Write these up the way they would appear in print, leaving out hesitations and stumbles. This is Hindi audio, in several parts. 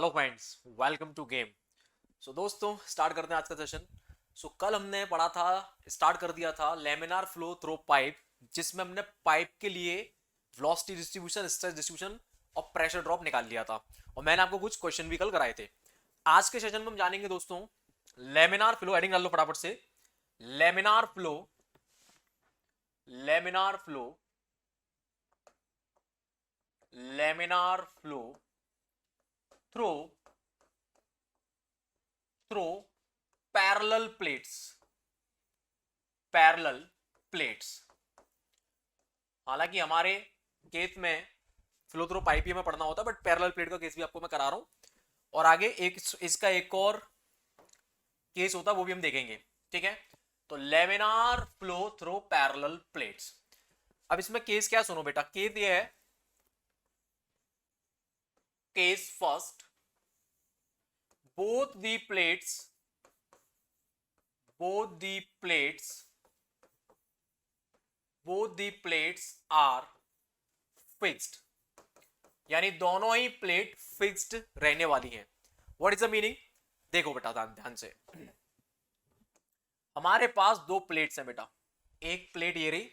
Hello friends, welcome to game. दोस्तों, स्टार्ट करते हैं आज का सेशन। कल हमने पढ़ा था, स्टार्ट कर दिया था लेमिनार फ्लो थ्रो पाइप, जिसमें हमने पाइप के लिए वेलोसिटी डिस्ट्रीब्यूशन, स्ट्रेस डिस्ट्रीब्यूशन और प्रेशर ड्रॉप निकाल लिया था। और मैंने आपको कुछ क्वेश्चन भी कल कराए थे। आज के सेशन में हम जानेंगे दोस्तों लेमिनार फ्लो। हेडिंग डाल लो फटाफट से। Laminar flow, laminar flow, laminar flow through through parallel plates, parallel plates. हालांकि हमारे केस में फ्लो थ्रो पाइप ही में पढ़ना होता है, बट पैरेलल प्लेट का केस भी आपको मैं करा रहा हूं। और आगे एक इसका एक और केस होता है, वो भी हम देखेंगे। ठीक है, तो laminar flow throw parallel plates. अब इसमें केस क्या, सुनो बेटा। केस ये है, case first, both the plates both the plates both the plates are fixed, यानी दोनों ही प्लेट फिक्स्ड रहने वाली हैं। What is the meaning? देखो बेटा, ध्यान से। हमारे पास दो प्लेट्स हैं बेटा, एक प्लेट ये रही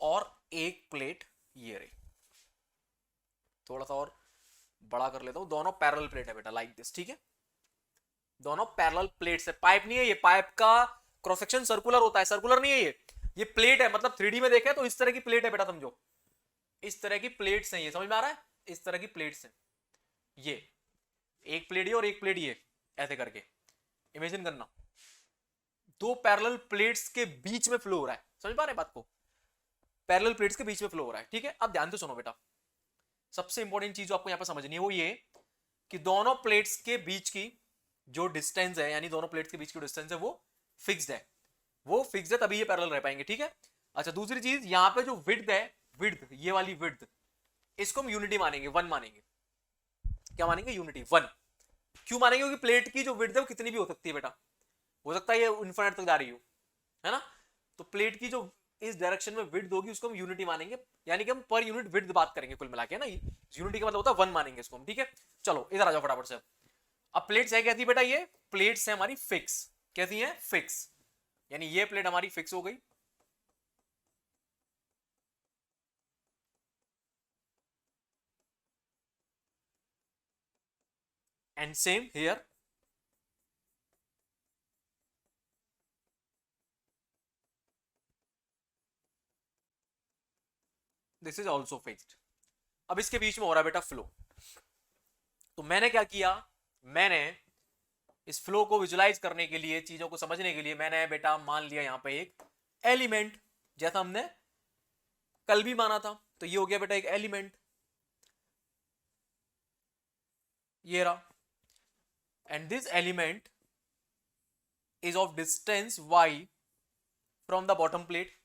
और एक प्लेट ये रही। थोड़ा सा और बड़ा कर लेता हूं। दोनों पैरेलल प्लेट है बेटा, लाइक दिस। ठीक है, दोनों पैरेलल प्लेट्स है। पाइप नहीं है ये, पाइप का क्रॉस सेक्शन सर्कुलर होता है, सर्कुलर नहीं है ये प्लेट है। मतलब 3D में देखें तो इस तरह की प्लेट है बेटा, समझो इस तरह की प्लेट्स हैं ये। समझ में आ रहा है? इस तरह की प्लेट्स हैं ये, एक प्लेट ये और एक प्लेट ये, ऐसे करके इमेजिन करना। दो पैरेलल प्लेट्स के बीच में फ्लो हो रहा है। समझ पा रहे हैं बात को? पैरेलल प्लेट्स के बीच में फ्लो हो रहा है। ठीक है, अब ध्यान से सुनो बेटा। सबसे इंपॉर्टेंट चीज जो आपको यहां पर समझनी है वो ये कि दोनों प्लेट्स के बीच की जो डिस्टेंस है, यानी दोनों प्लेट्स के बीच की डिस्टेंस है, वो फिक्स्ड है। वो फिक्स्ड है, तभी ये पैरेलल रह पाएंगे। ठीक है, अच्छा दूसरी चीज, यहां पे जो विड्थ है, विड्थ ये वाली विड्थ, इसको हम यूनिटी मानेंगे, वन मानेंगे। क्या मानेंगे? Unity, one. क्यों मानेंगे? क्योंकि प्लेट की जो विड्थ है वो कितनी भी हो सकती है बेटा। हो सकता है ये इन्फिनिट तक जा रही हो, है ना। तो प्लेट की जो इस डायरेक्शन में विड्थ होगी उसको हम यूनिटी मानेंगे, यानी कि हम पर यूनिट विड्थ बात करेंगे कुल मिला के ना। यूनिटी का मतलब होता है वन मानेंगे इसको हम। ठीक है, चलो इधर आ जाओ फटाफट से। अब प्लेट्स है कहती बेटा, ये प्लेट्स है हमारी फिक्स। कहती है फिक्स, यानी ये प्लेट हमारी फिक्स हो गई। And same here, this is also fixed. अब इसके बीच में हो रहा है बेटा फ्लो। तो मैंने क्या किया, मैंने इस फ्लो को विजुलाइज करने के लिए, चीजों को समझने के लिए, मैंने बेटा मान लिया यहां पे एक एलिमेंट, जैसा हमने कल भी माना था। तो ये हो गया बेटा एक एलिमेंट, ये रहा। And this element is of distance y from the bottom plate.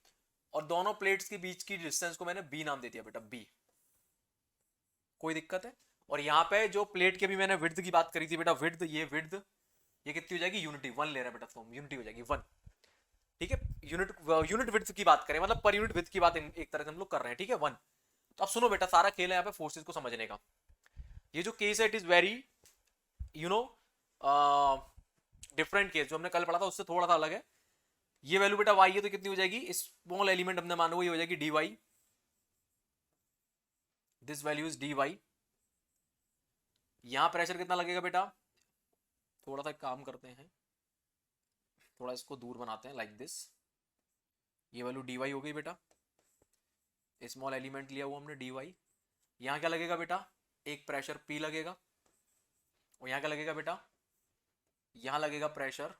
और दोनों प्लेट्स के बीच की डिस्टेंस को मैंने b नाम दे दिया बेटा, b। कोई दिक्कत है? और यहां पे जो प्लेट के भी मैंने विड्थ की बात करी थी बेटा, विड्थ, ये विड्थ ये कितनी हो जाएगी? यूनिटी, वन ले रहा है बेटा, तो यूनिटी हो जाएगी वन। ठीक है, यूनिट विड्थ की बात करें, मतलब पर यूनिट विड्थ की बात एक तरह से हम लोग कर रहे हैं। ठीक है, वन। तो अब सुनो बेटा, सारा खेल है यहाँ पे फोर्सेस को समझने का। ये जो केस है, it is very you know different case. जो हमने कल पढ़ा था उससे थोड़ा सा अलग है। ये वैल्यू बेटा y है, तो कितनी हो जाएगी? स्मॉल एलिमेंट हमने माना हुआ, ये हो जाएगी dy। This value is dy। यहां प्रेशर कितना लगेगा बेटा? थोड़ा सा काम करते हैं, थोड़ा इसको दूर बनाते हैं, लाइक दिस। ये वैल्यू dy हो गई बेटा, स्मॉल एलिमेंट लिया हुआ हमने dy। यहां क्या लगेगा बेटा? एक प्रेशर p लगेगा। और यहां क्या लगेगा बेटा? यहां लगेगा pressure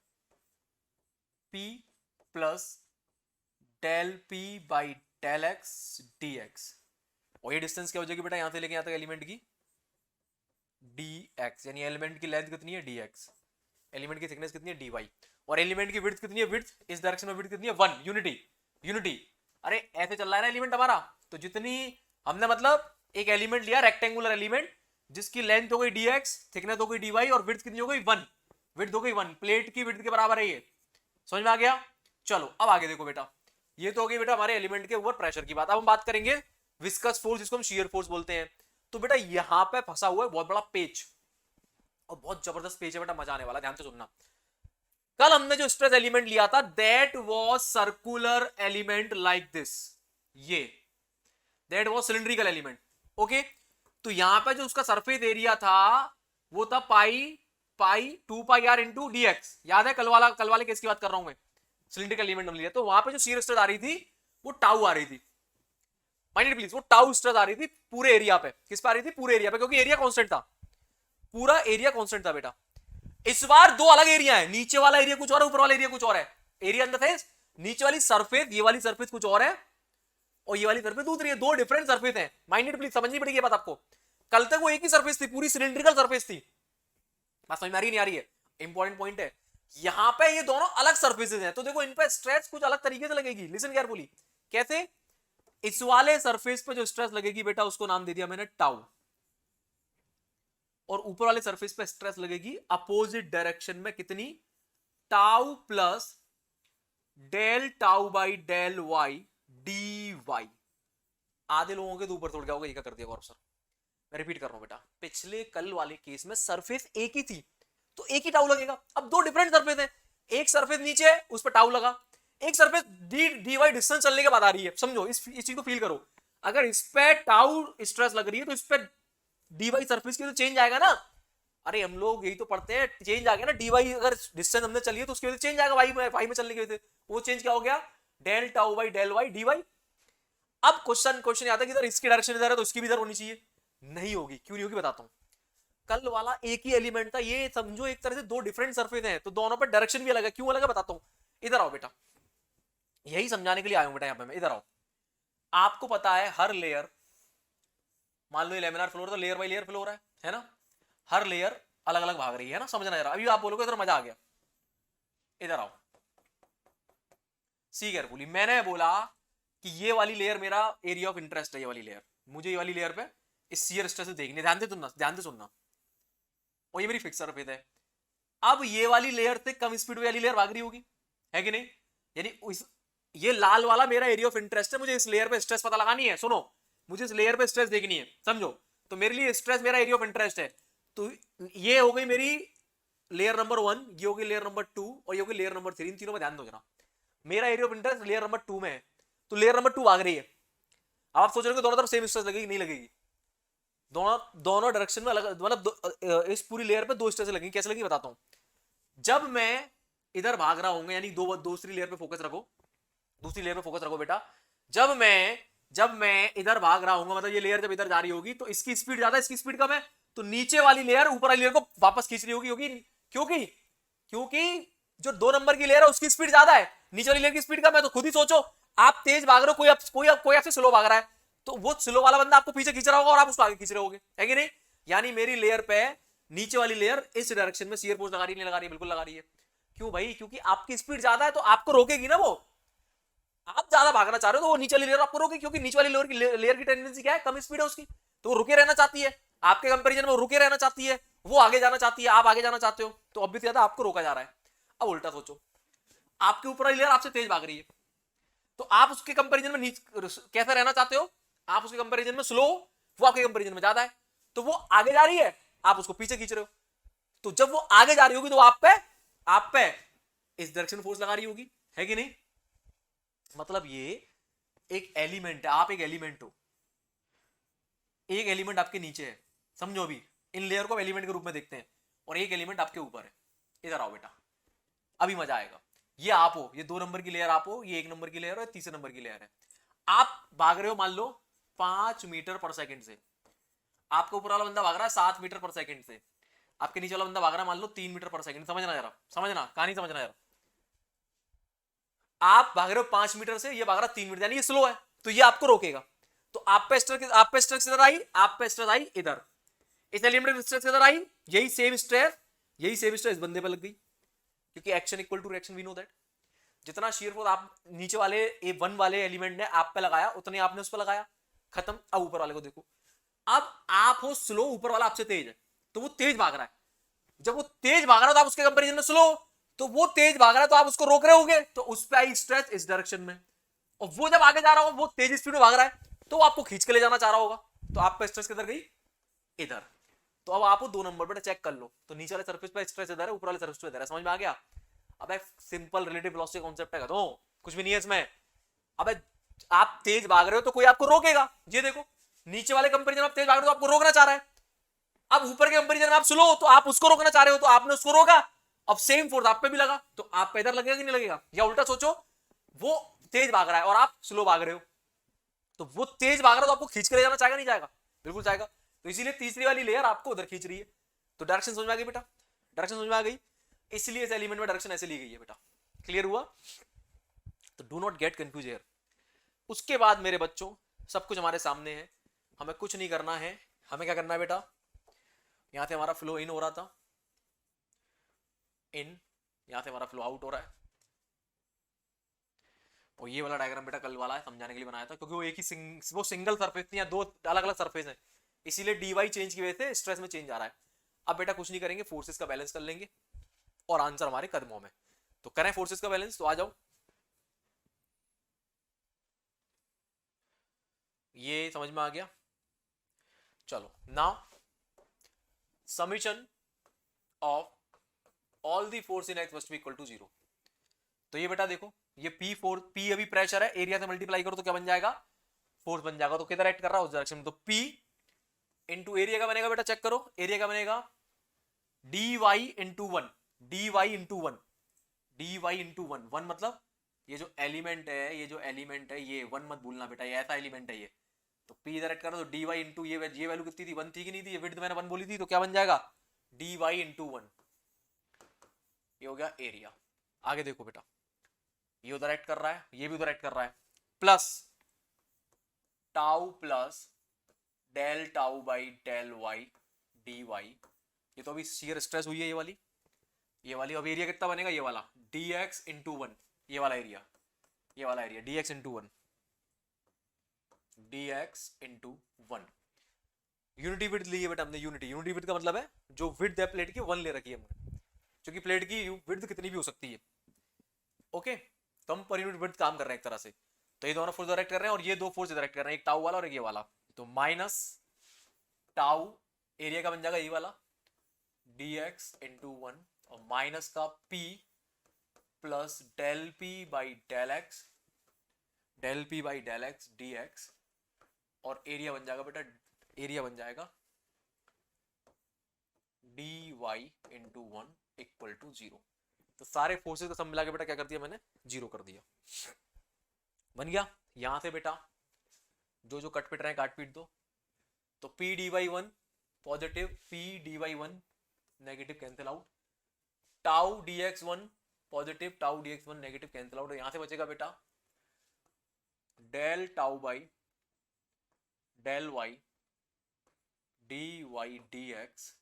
p plus del p by del x dx। और ये डिस्टेंस क्या हो जाएगी बेटा यहां से लेके यहां तक एलिमेंट की? dx, यानी एलिमेंट की लेंथ कितनी है? dx। एलिमेंट की थिकनेस कितनी है? dy। और एलिमेंट की विड्थ कितनी है? विड्थ इस डायरेक्शन में विड्थ कितनी है? One, unity, unity. अरे ऐसे चल रहा है ना एलिमेंट हमारा। तो जितनी हमने, मतलब एक एलिमेंट लिया, रेक्टेंगुलर एलिमेंट, जिसकी लेंथ हो गई dx, थिकनेस हो गई dy, और विड्थ कितनी हो गई? वन। विड्थ हो गई वन, प्लेट की विड्थ के बराबर है ये। समझ में आ गया? चलो अब आगे देखो बेटा, ये तो हो गई बेटा हमारे एलिमेंट के ऊपर प्रेशर की बात। अब हम बात करेंगे विस्कस फोर्स, जिसको हम शियर फोर्स बोलते हैं। तो बेटा यहां पे फंसा हुआ है बहुत बड़ा पेच, और बहुत जबरदस्त पेच है बेटा, मजा आने वाला, ध्यान से सुनना। कल हमने जो स्ट्रेस एलिमेंट लिया था that was circular element like this, ये that was cylindrical element. Okay, तो यहां पे जो उसका सरफेस एरिया था वो था पाई 2 पाई r इंटू डी एक्स। याद है कल वाले केस की बात कर रहा हूं मैं, सिलिंड्रिकल एलिमेंट हमने लिया, तो वहां पे जो शियर स्ट्रेस आ रही थी वो टाउ आ रही थी, माइंड प्लीज, वो टाउ स्ट्रेस आ रही थी पूरे एरिया पे। किस पे आ रही थी? पूरे एरिया पे, क्योंकि एरिया कांस्टेंट था, पूरा एरिया कांस्टेंट था बेटा। इस बार दो अलग एरिया है, नीचे वाला एरिया कुछ और है, ऊपर वाला एरिया कुछ और है। एरिया इन द सेंस नीचे वाली सरफेस, ये वाली सरफेस कुछ और है और ये वाली सरफेस दूसरी है, दो डिफरेंट सरफेस है। माइंड प्लीज, समझनी पड़ेगी ये बात आपको। कल तक वो एक ही सरफेस थी, पूरी सिलिंड्रिकल सरफेस थी, बात समझ में आ रही नहीं आ रही है? इंपॉर्टेंट पॉइंट है, यहां पे ये दोनों अलग सरफेसेस हैं, तो देखो इन पे स्ट्रेस कुछ अलग तरीके से लगेगी। लिसन केयरफुली, कैसे? इस वाले सरफेस पे जो स्ट्रेस लगेगी बेटा उसको नाम दे दिया मैंने टाउ, और ऊपर वाले सरफेस पे स्ट्रेस लगेगी अपोजिट डायरेक्शन में, कितनी? Tau plus del tau by del y d y. आधे लोगों के तो ऊपर तोड़ गया होगा, ये क्या कर दिया गौरव सर। मैं रिपीट कर रहा हूं बेटा, पिछले कल वाले केस में सरफेस एक ही थी तो एक ही टाउ लगेगा। अब दो डिफरेंट सरफेस है, एक सरफेस नीचे है उस पर टाउ लगा, एक सरफेस डी वाई डिस्टेंस चलने के बाद आ रही है। समझो, इस चीज को फील करो। अगर इस पे टाउ स्ट्रेस लग रही है तो इस पे डी वाई सरफेस की तो चेंज आएगा ना। अरे हम लोग यही तो पढ़ते हैं, चेंज आ गया ना, डी वाई अगर डिस्टेंस हमने चली है तो उसकी वजह से चेंज आएगा, वाई में चलने की वजह से। वो चेंज क्या हो गया? Del tau by del y d y. अब क्वेश्चन आता है कि इधर इसकी डायरेक्शन इधर है तो इसकी भी इधर होनी चाहिए, नहीं होगी। क्यों नहीं होगी बताता हूं। कल वाला एक ही एलिमेंट था, ये समझो एक तरह से दो डिफरेंट सरफेस हैं, तो दोनों पर डायरेक्शन भी अलग है। क्यों अलग है बताता हूं, इधर आओ बेटा, यही समझाने के लिए आया हूं बेटा यहां पे मैं। इधर आओ, आपको पता है हर लेयर, मान लो ये लेमिनार फ्लोर तो लेयर बाई लेयर फ्लोर है ना, हर लेयर अलग अलग भाग रही है ना, समझना जरा। अभी आप बोलोगे इधर मजा आ गया, इधर आओ, सी केयरफुली। मैंने बोला कि ये वाली लेयर मेरा एरिया ऑफ इंटरेस्ट है, ये वाली लेयर, मुझे ये वाली लेयर पे इस शियर स्ट्रेस से देखनी है, ध्यान से सुनना, और ये मेरी फिक्स सरफेस है। अब ये वाली लेयर से कम स्पीड वाली लेयर भाग रही होगी, है कि नहीं? यानी ये लाल वाला मेरा एरिया ऑफ इंटरेस्ट है, मुझे इस लेयर पे स्ट्रेस पता लगानी है। सुनो, मुझे इस लेयर पे स्ट्रेस देखनी है, समझो। तो मेरे लिए स्ट्रेस मेरा एरिया ऑफ इंटरेस्ट है, तो ये हो गई मेरी लेयर नंबर 1, ये हो गई लेयर नंबर 2 और ये हो गई लेयर नंबर 3। इन तीनों में ध्यान दो जरा। मेरा area of interest layer number 2 में है, तो लेयर नंबर 2 भाग रही है। अब आप सोच रहे हो दोनों तरफ सेम स्ट्रेस लगेगी, नहीं लगेगी। दोनों डायरेक्शन में अलग, मतलब इस पूरी लेयर पे दो स्ट्रेस लगेंगी। कैसे लगेगी बताता हूं। जब मैं इधर भाग रहा हूँ, यानी दूसरी लेयर पे फोकस रखो, दूसरी लेयर पे फोकस रखो बेटा। जब मैं इधर भाग रहा हूँ, मतलब ये लेयर जब इधर जा रही होगी तो इसकी स्पीड ज्यादा है, इसकी स्पीड कम है, तो नीचे वाली लेयर ऊपर वाली लेयर को वापस खींच रही होगी। क्योंकि जो 2 नंबर की लेयर है उसकी स्पीड ज्यादा है, नीचे वाली लेयर की स्पीड कम है। तो खुद ही सोचो, आप तेज भाग रहे हो, कोई आपसे स्लो भाग रहा है, तो वो स्लो वाला बंदा आपको पीछे खींच रहा होगा और आप उसको आगे खींच रहे होगे, है कि नहीं? यानी मेरी लेयर पे नीचे वाली लेयर इस डायरेक्शन में शियर फोर्स लगा रही है, नहीं लगा रही है? बिल्कुल लगा रही है। क्यों भाई? क्योंकि आपकी स्पीड ज्यादा है तो आपको रोकेगी ना वो। आप ज्यादा भागना चाह रहे हो तो वो नीचे वाली लेयर आपको रोकेगी, क्योंकि नीचे वाली लेयर की टेंडेंसी क्या है? कम स्पीड है उसकी, तो वो रुके रहना चाहती है। आपके कंपैरिजन में वो रुके रहना चाहती है, वो आगे जाना चाहती है, आप आगे जाना चाहते हो, तो ऑब्वियसली ज्यादा आपको रोका जा रहा है। अब उल्टा सोचो, आपके ऊपर वाली लेयर आपसे तेज भाग रही है, तो आप उसके कंपैरिजन में कैसा रहना चाहते हो? आप उसके कंपैरिजन में स्लो, वो आपके कंपैरिजन में ज्यादा है, तो वो आगे जा रही है, आप उसको पीछे खींच रहे हो। तो जब वो आगे जा रही होगी तो आप पे इस डायरेक्शन फोर्स लगा रही होगी, है कि नहीं? मतलब ये एक एलिमेंट है, आप एक एलिमेंट हो, एक एलिमेंट आपके नीचे है, समझो। अभी इन लेयर को एलिमेंट के रूप में देखते हैं, और एक एलिमेंट आपके ऊपर है। इधर आओ बेटा, अभी मजा आएगा। ये आप हो, ये 2 नंबर की लेयर आप हो, ये 1 नंबर की लेयर है, तीसरे नंबर की लेयर है। आप भाग रहे हो मान लो 5 मीटर पर सेकंड से, आपका ऊपर वाला बंदा भाग रहा है 7 मीटर पर सेकंड से, आपके नीचे वाला बंदा भाग रहा है मान लो 3 मीटर पर सेकंड। समझना जरा, समझना कहानी, समझना जरा। आप भाग रहे हो 5 मीटर से, ये भाग रहा है 3 मीटर, यानी ये स्लो है, तो ये आपको रोकेगा। तो आप पे स्ट्रेस इधर आई, आप पे स्ट्रेस आई इधर, इस एलिमेंट में स्ट्रेस इधर आई, यही सेम स्ट्रेस इस बंदे पे लग गई, क्योंकि action equal to reaction, we know that. जितना शियर फोर्स आप नीचे वाले A1 वाले एलिमेंट ने आप पे लगाया, उतने आपने उस पे लगाया, खत्म। अब ऊपर वाले को देखो, अब आप हो स्लो, ऊपर वाला आपसे तेज है, तो वो तेज भाग रहा है। जब वो तेज भाग रहा है तो आप उसके कंपैरिजन में स्लो, तो वो तेज भाग रहा है तो आप उसको रोक रहे होगे, तो उस पे आई स्ट्रेस इस डायरेक्शन में। और वो जब आगे जा रहा हो, वो तेज स्पीड में भाग रहा है, तो वो आपको खींच के ले जाना चाह रहा होगा, तो आप पे स्ट्रेस किधर गई? इधर। तो अब आप 2 नंबर पे चेक कर लो, तो नीचे वाले सरफेस पे स्ट्रेस इधर है, ऊपर वाले सरफेस पे इधर है, समझ में आ गया? अब एक सिंपल रिलेटिव वेलोसिटी कॉन्सेप्ट है, तो कुछ भी नहीं है इसमें। अब आप तेज भाग रहे हो तो कोई आपको रोकेगा, ये देखो नीचे वाले कंपैरिजन में आप तेज भाग रहे हो तो आपको रोकना चाह रहा है, अब ऊपर के कंपैरिजन में आप स्लो हो तो आप उसको रोकना चाह रहे हो, तो आपने उसको रोका, अब सेम फोर्स आप पे भी लगा, तो आप पे इधर लगेगा कि नहीं लगेगा? या उल्टा सोचो, वो तेज भाग रहा है और आप स्लो भाग रहे हो, तो वो तेज भाग रहा है तो आपको खींच के ले जाना चाहेगा नहीं जाएगा? बिल्कुल चाहेगा। तो इसीलिए तीसरी वाली लेयर आपको उधर खींच रही है। तो डायरेक्शन समझ में आ गई बेटा? डायरेक्शन समझ में आ गई, इसलिए इस एलिमेंट में डायरेक्शन ऐसे ली गई है बेटा। क्लियर हुआ? तो do not get confuse here. उसके बाद मेरे बच्चों सब कुछ हमारे सामने है, हमें कुछ नहीं करना है। हमें क्या करना है बेटा? यहां से हमारा फ्लो इन हो रहा था, इन, यहां से हमारा फ्लो आउट हो रहा है, और ये वाला डायग्राम बेटा कल वाला है, समझाने के लिए बनाया था, क्योंकि वो एक ही वो सिंगल सरफेस थी, या 2 अलग अलग सरफेस है, इसीलिए dy चेंज की वजह से स्ट्रेस में चेंज आ रहा है। अब बेटा कुछ नहीं करेंगे, फोर्सेस का बैलेंस कर लेंगे और आंसर हमारे कदमों में। तो करें फोर्सेस का बैलेंस, तो आ जाओ। ये समझ में आ गया? चलो now summation of all the force in x must be equal to 0। तो ये बेटा देखो, ये P अभी प्रेशर है, एरिया से मल्टीप्लाई करो तो क्या बन जाएगा? फोर्स बन जाएगा। तो किधर एक्ट कर रहा है? उस डायरेक्शन में। तो P इंटू एरिया का बनेगा बेटा, चेक करो एरिया का बनेगा dy into 1, dy into 1, dy into 1, 1 मतलब ये जो एलिमेंट है, ये जो एलिमेंट है ये 1 मत भूलना बेटा, ये ऐसा एलिमेंट है ये। तो P इधर एक्ट कर रहा है, तो dy इंटू ये वैल्यू कितनी थी? 1 थी कि नहीं थी? ये विड्थ मैंने 1 बोली थी, तो क्या बन जाएगा? dy इंटू 1, ये हो गया एरिया। आगे देखो बेटा, ये उधर एक्ट कर रहा है, ये भी उधर एक्ट कर रहा है, plus tau plus del tau by del y d y. ये तो अभी शियर स्ट्रेस हुई है ये वाली, ये वाली। अब एरिया कितना बनेगा? ये वाला dx इंटू 1, ये वाला एरिया, ये वाला area dx into 1, dx into 1। Unity width ली है बेटा हमने, यूनिटी विड्थ का मतलब है जो विड्थ है प्लेट की 1 ले रखी है हमने, क्योंकि प्लेट की विड्थ कितनी भी हो सकती है। ओके, तो हम पर यूनिट विड्थ काम कर रहे हैं एक तरह से। तो ये दोनों फोर्स डायरेक्ट कर रहे हैं, और ये 2 फोर्स डायरेक्ट कर रहे हैं, एक टाउ वाला और एक ये वाला। तो माइनस टाउ एरिया का बन जाएगा ये वाला dx इंटू 1, और माइनस का p plus del p by del x, del p by del x dx, और एरिया बन जाएगा बेटा, एरिया बन जाएगा dy इंटू 1 इक्वल टू 0। तो सारे फोर्सेस का सब मिला के बेटा क्या कर दिया मैंने? 0 कर दिया। बन गया। यहां से बेटा जो जो कट पिट रहे हैं काट पीट दो। तो p dy1 positive, p dy1 negative, cancel out. Tau dx1 positive, tau dx1 negative, cancel out. यहां से बचेगा बेटा del tau by del y dy dx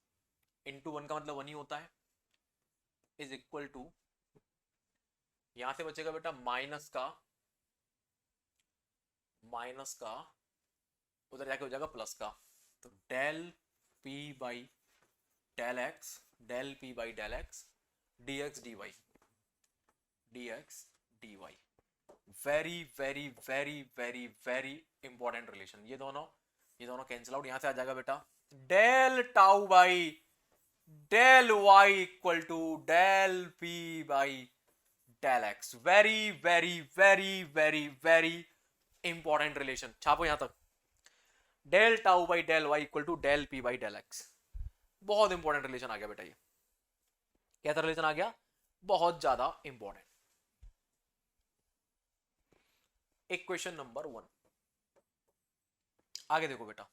into 1 का मतलब 1 ही होता है, इज इक्वल टू, यहां से बचेगा बेटा माइनस का उधर जाके हो जाएगा प्लस का। तो del p by del x, del p by del x dx dy, dx dy। Very very very very very important relation. ये दोनों कैंसिल आउट। यहां से आ जाएगा बेटा del tau by del y equal to del p by del x। Very very very very very important relation, छापो यहां तक। Del tau by del y equal to del p by del x, बहुत इंपॉर्टेंट रिलेशन आ गया बेटा। ये कैसा रिलेशन आ गया? बहुत ज्यादा इंपॉर्टेंट। इक्वेशन नंबर 1 आगे देखो बेटा।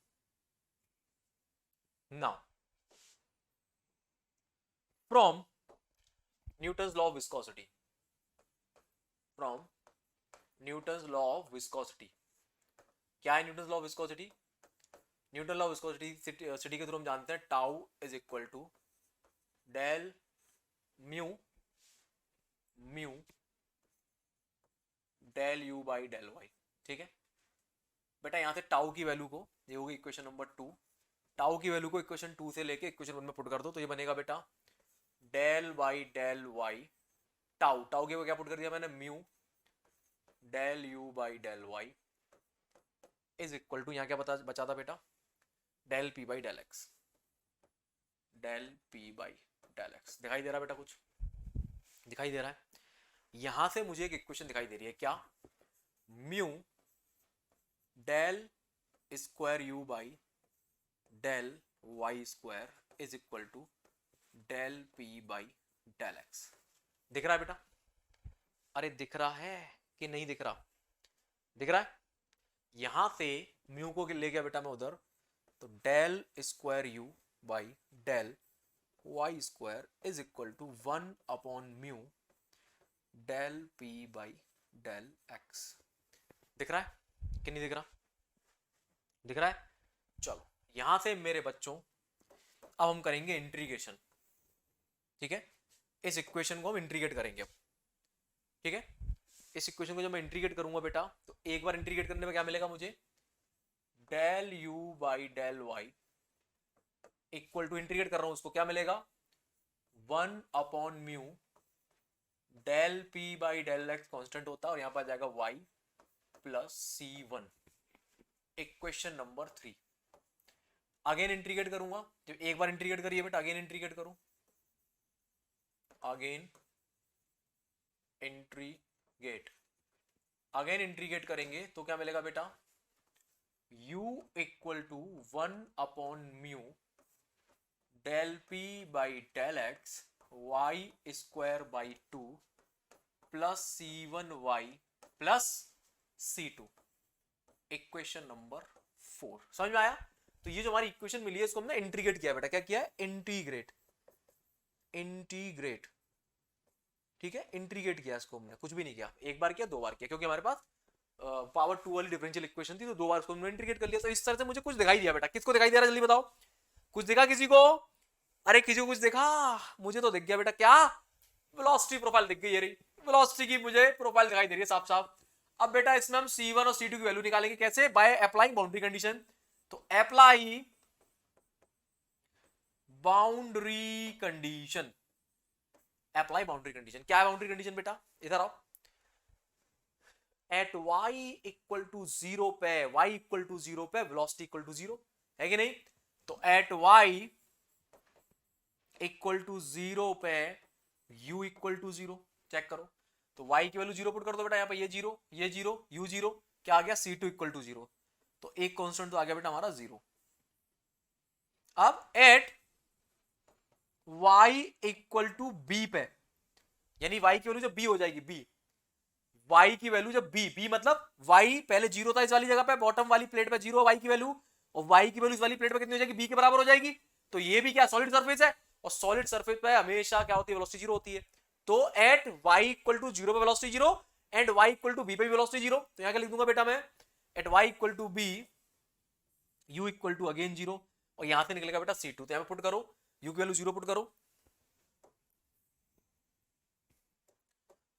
Now from Newton's law of viscosity, from Newton's law of viscosity. क्या है Newton's law of viscosity? Newton law of viscosity city के थ्रू हम जानते हैं tau is equal to del mu del u by del y. ठीक है बेटा, यहां से टाउ की वैल्यू को, ये होगी इक्वेशन नंबर 2, टाउ की वैल्यू को इक्वेशन 2 से लेके इक्वेशन 1 में पुट कर दो, तो ये बनेगा बेटा del by del y, tau के को क्या पुट कर दिया मैंने? Mu del u by del y is equal to, यहां क्या बचा था बेटा? Del p by del x. Del p by del x. दिखाई दे रहा है बेटा? कुछ दिखाई दे रहा है? यहां से मुझे एक इक्वेशन दिखाई दे रही है, क्या? Mu del square u by del y square is equal to del p by del x. दिख रहा है बेटा? अरे दिख रहा है कि नहीं दिख रहा? दिख रहा है? यहां से म्यू को ले गया बेटा मैं उधर, तो del square u by del y square is equal to 1 upon mu del p by del x. दिख रहा है कि नहीं दिख रहा? दिख रहा है? चलो यहां से मेरे बच्चों अब हम करेंगे इंटीग्रेशन। ठीक है, इस इक्वेशन को हम इंटीग्रेट करेंगे अब। ठीक है, इस इक्वेशन को जब मैं इंटीग्रेट करूंगा बेटा, तो एक बार इंटीग्रेट करने में क्या मिलेगा मुझे? Del u by del y equal to, integrate कर रहा हूं उसको, क्या मिलेगा? 1 upon mu del p by del x constant होता है, और यहां पर आ जाएगा y plus C1। Equation number 3। Again integrate करूंगा, जब एक बार इंटीग्रेट करिए बेटा, अगेन इंटीग्रेट करूं, अगेन इंटीग्रेट, अगेन इंटीग्रेट करेंगे तो क्या मिलेगा बेटा? u equal to 1 upon mu del p by del x y square by 2 plus C1y plus C2। Equation number 4। समझ में आया? तो ये जो हमारी इक्वेशन मिली है इसको हमने इंटीग्रेट किया बेटा। क्या किया है? Integrate, integrate. ठीक है, इंटीग्रेट किया इसको हमने, कुछ भी नहीं किया, एक बार किया, दो बार किया, क्योंकि हमारे पास पावर 2 वाली डिफरेंशियल इक्वेशन थी, तो दो बार इसको हमने इंटीग्रेट कर लिया। तो इस तरह से मुझे कुछ दिखाई दिया बेटा। किसको दिखाई दे रहा है जल्दी बताओ? कुछ दिखा किसी को? अरे किसी को कुछ दिखा? मुझे तो दिख गया बेटा। क्या? वेलोसिटी प्रोफाइल दिख गई है। वेलोसिटी की मुझे प्रोफाइल दिखाई दे रही है साफ साफ। अब बेटा इसमें हम C1 और C2 की वैल्यू निकालेंगे। कैसे? By applying boundary condition. तो apply boundary condition, apply boundary condition. क्या है बाउंड्री कंडीशन बेटा? इधर आओ। एट y इक्वल टू 0 पे, y इक्वल टू 0 पे वेलोसिटी इक्वल टू 0 है कि नहीं? तो एट y इक्वल टू 0 पे u इक्वल टू 0 चेक करो। तो y की वैल्यू 0 पुट कर दो बेटा, यहां पे ये 0, ये 0, u 0, क्या आ गया? C2 equal to 0। तो एक कांस्टेंट तो आ गया बेटा हमारा 0। अब at y equal to b पे, यानी y की वैल्यू जब b हो जाएगी, b, y की वैल्यू जब b मतलब y पहले 0 था इस वाली जगह पे, बॉटम वाली प्लेट पे 0 y की वैल्यू, और y की वैल्यू इस वाली प्लेट पे कितनी हो जाएगी? b के बराबर हो जाएगी। तो ये भी क्या? सॉलिड सरफेस है, और सॉलिड सरफेस पे हमेशा क्या होती है? वेलोसिटी 0 होती है। तो एट y इक्वल टू 0 पे velocity 0 and y equal to b पे वेलोसिटी 0। तो यहां क्या लिख दूंगा बेटा मैं? At y equal to b u equal to again 0, और यहां से निकलेगा बेटा C2। तो यहां पे पुट करो, u की वैल्यू 0 पुट करो,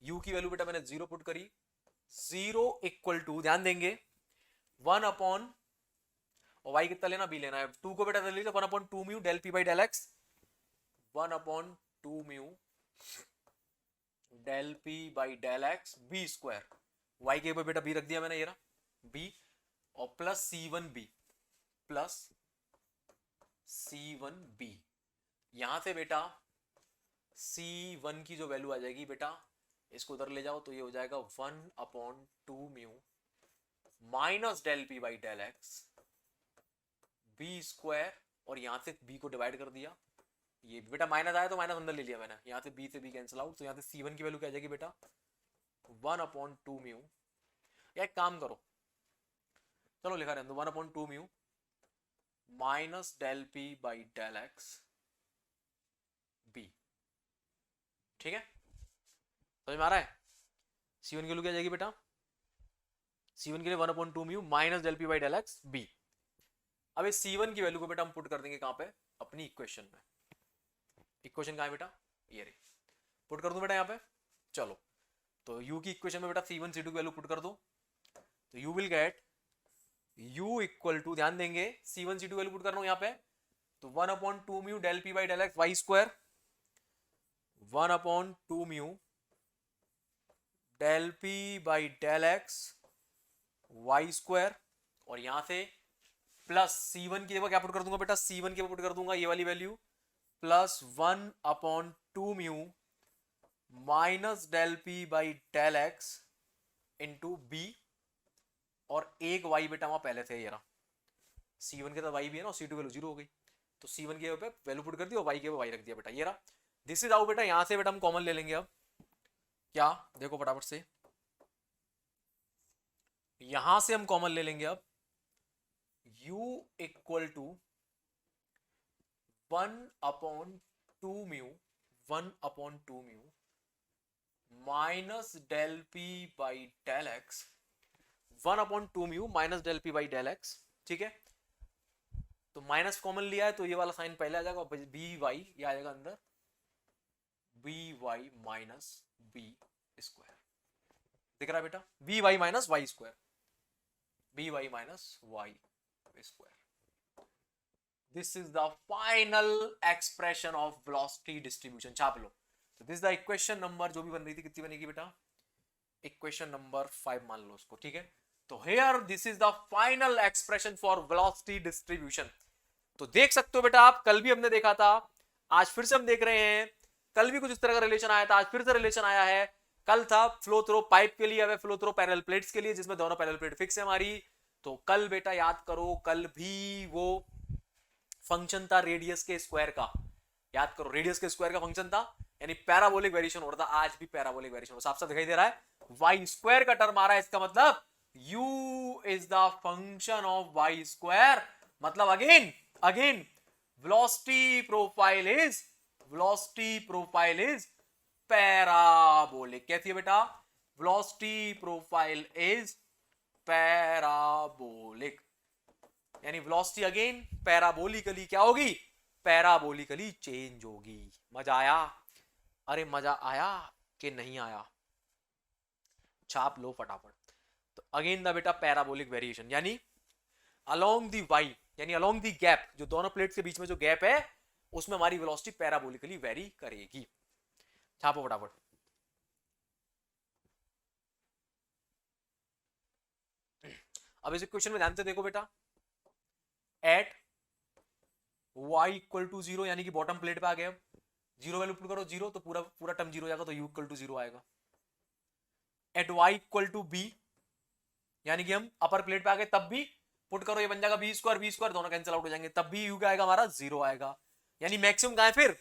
u की वैल्यू बेटा मैंने 0 पुट करी। 0 इक्वल टू, ध्यान देंगे, 1 अपॉन, और y कितना लेना? b लेना है। 2 को बेटा ले लीजिए, 1 upon 2 mu del p by del x, 1 upon 2 mu del p by del x b square, y के ऊपर बेटा b रख दिया मैंने, ये रहा b, और प्लस C1b, प्लस C1b। यहां से बेटा C1 की जो वैल्यू आ जाएगी बेटा, इसको उधर ले जाओ, तो ये हो जाएगा 1 upon 2 mu minus del p by del x b square, और यहां से b को डिवाइड कर दिया। ये बेटा माइनस आया तो माइनस अंदर ले लिया मैंने, यहां से b कैंसिल आउट, तो यहां से C1 की वैल्यू क्या आ जाएगी बेटा? 1 अपॉन 2 म्यू, या एक काम करो, चलो लिखा रहने दो, 1 upon 2 mu minus del p by del x b. ठीक है, समझ में आ रहा है? C1 की वैल्यू क्या जाएगी बेटा? C1 के लिए 1 upon 2 mu minus del p by del x b. अब इस C1 की वैल्यू को बेटा हम पुट कर देंगे कहां पे? अपनी इक्वेशन में। इक्वेशन कहां है बेटा? ये रही, पुट कर दूं बेटा यहां पे। चलो, तो u की इक्वेशन में बेटा C1 C2 की वैल्यू पुट कर दो, तो you will get u equal to, ध्यान देंगे, C1 C2 वैल्यू पुट कर रहा हूं यहां पे, तो 1 upon 2 mu del p by del x y square, 1 upon 2 mu del p by del x y square, और यहां से प्लस C1 की जगह क्या पुट कर दूंगा बेटा? C1 की पुट कर दूंगा ये वाली value plus 1/2 mu minus del p by del x into b, और एक वाई बेटा वहां पहले थे, ये रहा C1 के साथ वाई भी है ना, C2 वैल्यू 0 हो गई, तो C1 के पे वैल्यू पुट कर दी और वाई के पे वाई रख दिया बेटा, ये रहा। दिस इज आउट बेटा, यहां से बेटा हम कॉमन ले लेंगे अब, क्या देखो फटाफट से, यहां से हम कॉमन ले लेंगे अब, u equal to 1/2 mu 1/2 mu minus del p by del x, 1/2 mu minus del p by del x, ठीक है। तो माइनस कॉमन लिया है तो ये वाला साइन पहले आ जाएगा, बी वाई ये आ जाएगा अंदर, b y minus b square, दिख रहा है बेटा, b y minus y square, b y minus y square. This is the final expression of velocity distribution, छाप लो। तो दिस द इक्वेशन नंबर जो भी बन रही थी, कितनी बनेगी बेटा, इक्वेशन नंबर 5 मान लो उसको, ठीक है। तो here this is the final expression for velocity distribution. तो देख सकते हो बेटा आप, कल भी हमने देखा था, आज फिर से हम देख रहे हैं, कल भी कुछ इस तरह का रिलेशन आया था, आज फिर से रिलेशन आया है। कल था फ्लो थ्रो पाइप के लिए, अब फ्लो थ्रो पैरेलल प्लेट्स के लिए, जिसमें दोनों पैरेलल प्लेट फिक्स है हमारी। तो कल बेटा याद करो, कल भी वो फंक्शन था रेडियस के स्क्वायर का, याद करो रेडियस के स्क्वायर का फंक्शन था, यानी पैराबोलिक वेरिएशन हो रहा था, आज भी पैराबोलिक वेरिएशन साफ साफ दिखाई दे रहा है, वाई स्क्वायर का टर्म आ रहा है, इसका मतलब u is the function of y square, मतलब again velocity profile is parabolic. कैसी है बेटा, वेलोसिटी प्रोफाइल इज पैराबोलिक, यानी वेलोसिटी अगेन पैराबोलिकली क्या होगी, पैराबोलिकली चेंज होगी। मजा आया, अरे मजा आया कि नहीं आया, छाप लो फटाफट। तो अगेन द बेटा पैराबोलिक वेरिएशन, यानी अलोंग दी वाई, यानी अलोंग दी गैप, जो दोनों प्लेट्स के बीच में जो गैप है उसमें हमारी वेलोसिटी पैराबोलिकली वेरी करेगी। छापो फटाफट। अब इस इक्वेशन में ध्यान से देखो बेटा, एट y इक्वल टू 0, यानी कि बॉटम प्लेट पे आ गए, अब जीरो वैल्यू पुट करो, जीरो तो पूरा पूरा टर्म जीरो जाएगा, तो u इक्वल टू 0 आएगा। At y equal to b, यानी कि हम अपर प्लेट पे आ गए, तब भी पुट करो, ये बन जाएगा बी स्क्वायर दोनों कैंसिल आउट हो जाएंगे, तब भी u क्या आएगा हमारा 0 आएगा, यानी मैक्सिमम कहां है फिर,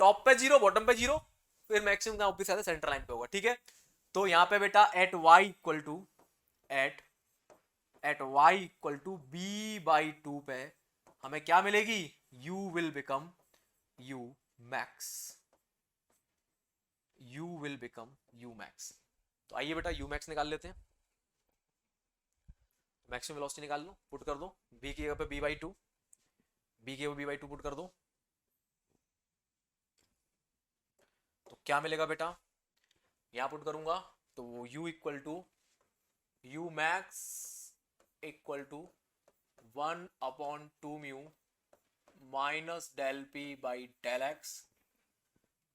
टॉप पे 0 बॉटम पे 0, फिर मैक्सिमम कहां ऑब्वियस है सेंटर लाइन पे होगा, ठीक है। तो यहां पे बेटा at y equal to at y equal to b by 2 पे हमें क्या मिलेगी, u will become u max, u will become u max. तो आइए बेटा u मैक्स निकाल लेते हैं, मैक्सिमम वेलोसिटी निकाल लो, पुट कर दो b की जगह पे b बाई 2, b की जगह b बाई 2 पुट कर दो, तो क्या मिलेगा बेटा, यहां पुट करूंगा तो वो u equal to u max equal to 1/2 mu minus del p by del x,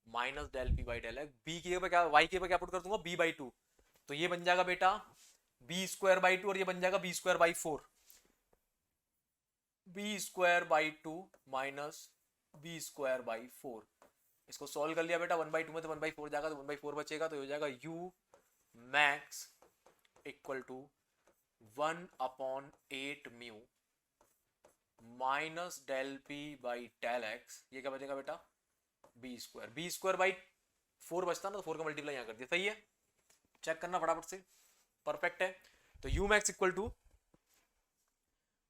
minus del p by del x, b की जगह पे क्या, वाई की जगह पे क्या पुट कर दूंगा, b बाई 2, तो ये बन जाएगा बेटा बी स्क्वायर बाई 2, और ये बन जाएगा b square by 4, b square by 2 minus b square by 4। इसको सॉल्व कर लिया बेटा, 1/2 में तो 1/4 जाएगा, तो 1/4 बचेगा, तो हो जाएगा u max equal to 1/8 mu minus del p by del x, ये क्या बचेगा बेटा बी स्क्वायर बाई 4 बचता ना, तो 4 का मल्टीप्लाई यहाँ कर दिया, सही है, चेक करना फटाफट से, परफेक्ट है। तो u max equal to